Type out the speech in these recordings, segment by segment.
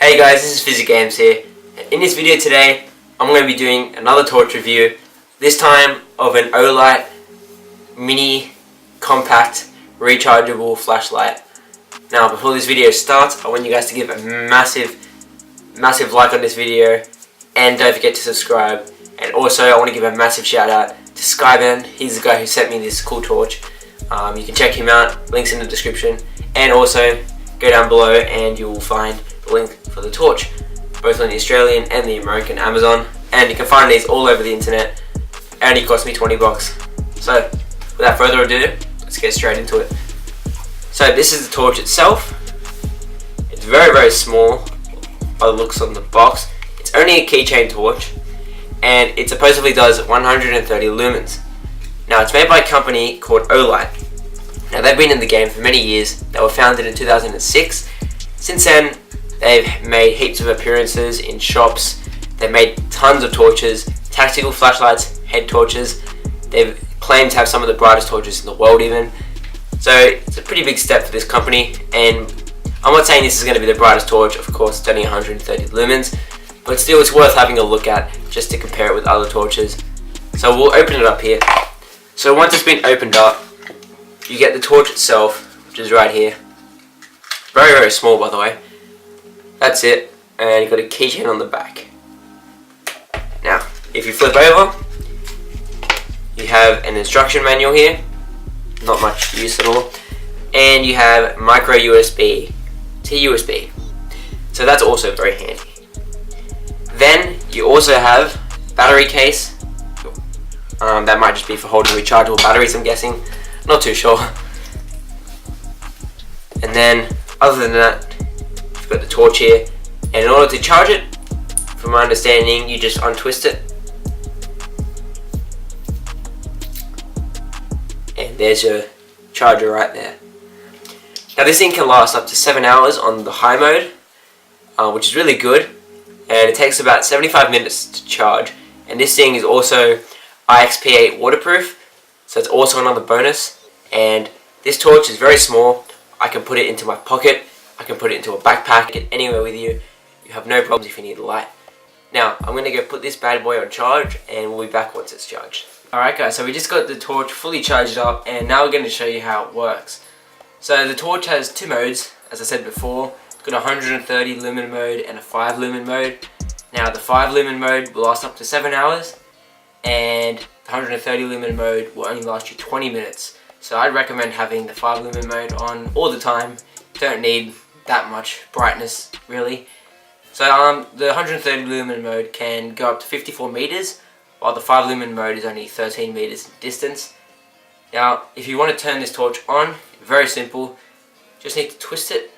Hey guys, this is PhysiCgames here. In this video today, I'm going to be doing another torch review, this time of an Olight mini compact rechargeable flashlight. Now before this video starts, I want you guys to give a massive like on this video, and don't forget to subscribe. And also I want to give a massive shout out to Skyben. He's the guy who sent me this cool torch. You can check him out, links in the description, and also go down below and you will find the link for the torch, both on the Australian and the American Amazon, and you can find these all over the internet. It only cost me 20 bucks. So without further ado, let's get straight into it. So this is the torch itself. It's very small by the looks on the box. It's only a keychain torch, and it supposedly does 130 lumens. Now it's made by a company called Olight. Now they've been in the game for many years. They were founded in 2006. Since then, they've made heaps of appearances in shops. They've made tons of torches, tactical flashlights, head torches. They've claimed to have some of the brightest torches in the world even. So it's a pretty big step for this company, and I'm not saying this is going to be the brightest torch. Of course, it's only 130 lumens, but still it's worth having a look at just to compare it with other torches. So we'll open it up here. So once it's been opened up, you get the torch itself, which is right here. Very small, by the way. That's it, and you've got a keychain on the back. Now, if you flip over, you have an instruction manual here. Not much use at all. And you have micro USB to USB. So that's also very handy. Then you also have battery case. That might just be for holding rechargeable batteries, I'm guessing. Not too sure. And then, other than that, you've got the torch here. And in order to charge it, from my understanding, you just untwist it. And there's your charger right there. Now this thing can last up to 7 hours on the high mode, which is really good. And it takes about 75 minutes to charge. And this thing is also IXP8 waterproof, so it's also another bonus. And this torch is very small. I can put it into my pocket, I can put it into a backpack, get anywhere with you. You have no problems if you need a light. Now, I'm going to go put this bad boy on charge, and we'll be back once it's charged. Alright guys, so we just got the torch fully charged up, and now we're going to show you how it works. So the torch has two modes, as I said before. It's got a 130 lumen mode and a 5 lumen mode. Now the 5 lumen mode will last up to 7 hours, and the 130 lumen mode will only last you 20 minutes. So I'd recommend having the 5 lumen mode on all the time. Don't need that much brightness really. So the 130 lumen mode can go up to 54 meters, while the 5 lumen mode is only 13 meters in distance. Now if you want to turn this torch on, very simple. Just need to twist it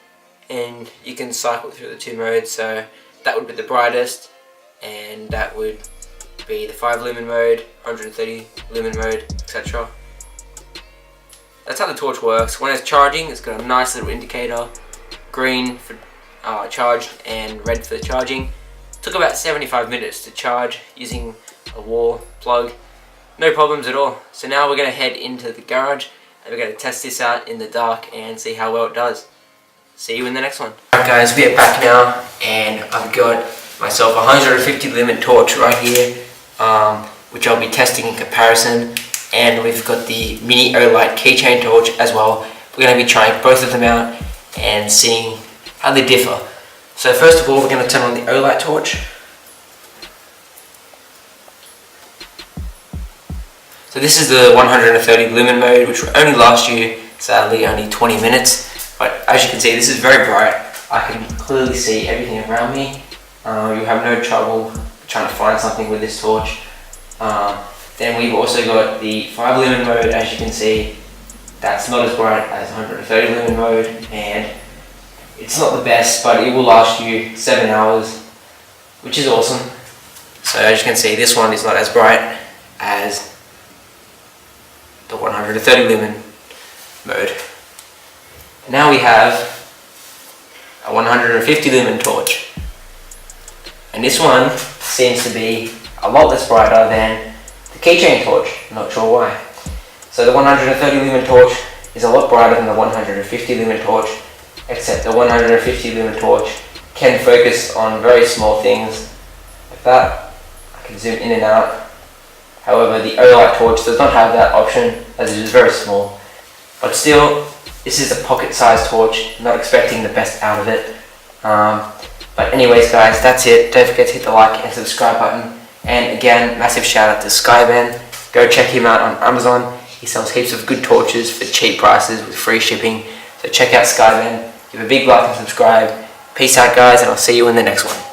and you can cycle through the two modes. So that would be the brightest, and that would be the 5 lumen mode, 130 lumen mode, etc. That's how the torch works. When it's charging, it's got a nice little indicator, green for charged and red for the charging. It took about 75 minutes to charge using a wall plug. No problems at all. So now we're going to head into the garage and we're going to test this out in the dark and see how well it does. See you in the next one. Alright guys, we are back now, and I've got myself a 150 lumen torch right here, which I'll be testing in comparison. And we've got the mini Olight keychain torch as well. We're going to be trying both of them out and seeing how they differ. So first of all, we're going to turn on the Olight torch. So this is the 130 lumen mode, which will only last you, sadly, only 20 minutes. But as you can see, this is very bright. I can clearly see everything around me. You have no trouble trying to find something with this torch. Then we've also got the 5 lumen mode. As you can see, that's not as bright as 130 lumen mode, and it's not the best, but it will last you 7 hours, which is awesome. So as you can see, this one is not as bright as the 130 lumen mode. Now we have a 150 lumen torch, and this one seems to be a lot less brighter than the keychain torch. Not sure why. So the 130 lumen torch is a lot brighter than the 150 lumen torch, except the 150 lumen torch can focus on very small things like that. I can zoom in and out. However, the Olight torch does not have that option as it is very small. But still, this is a pocket-sized torch. I'm not expecting the best out of it. But anyways guys, that's it. Don't forget to hit the like and subscribe button. And again, massive shout out to Skyben. Go check him out on Amazon. He sells heaps of good torches for cheap prices with free shipping. So check out Skyben. Give a big like and subscribe. Peace out guys, and I'll see you in the next one.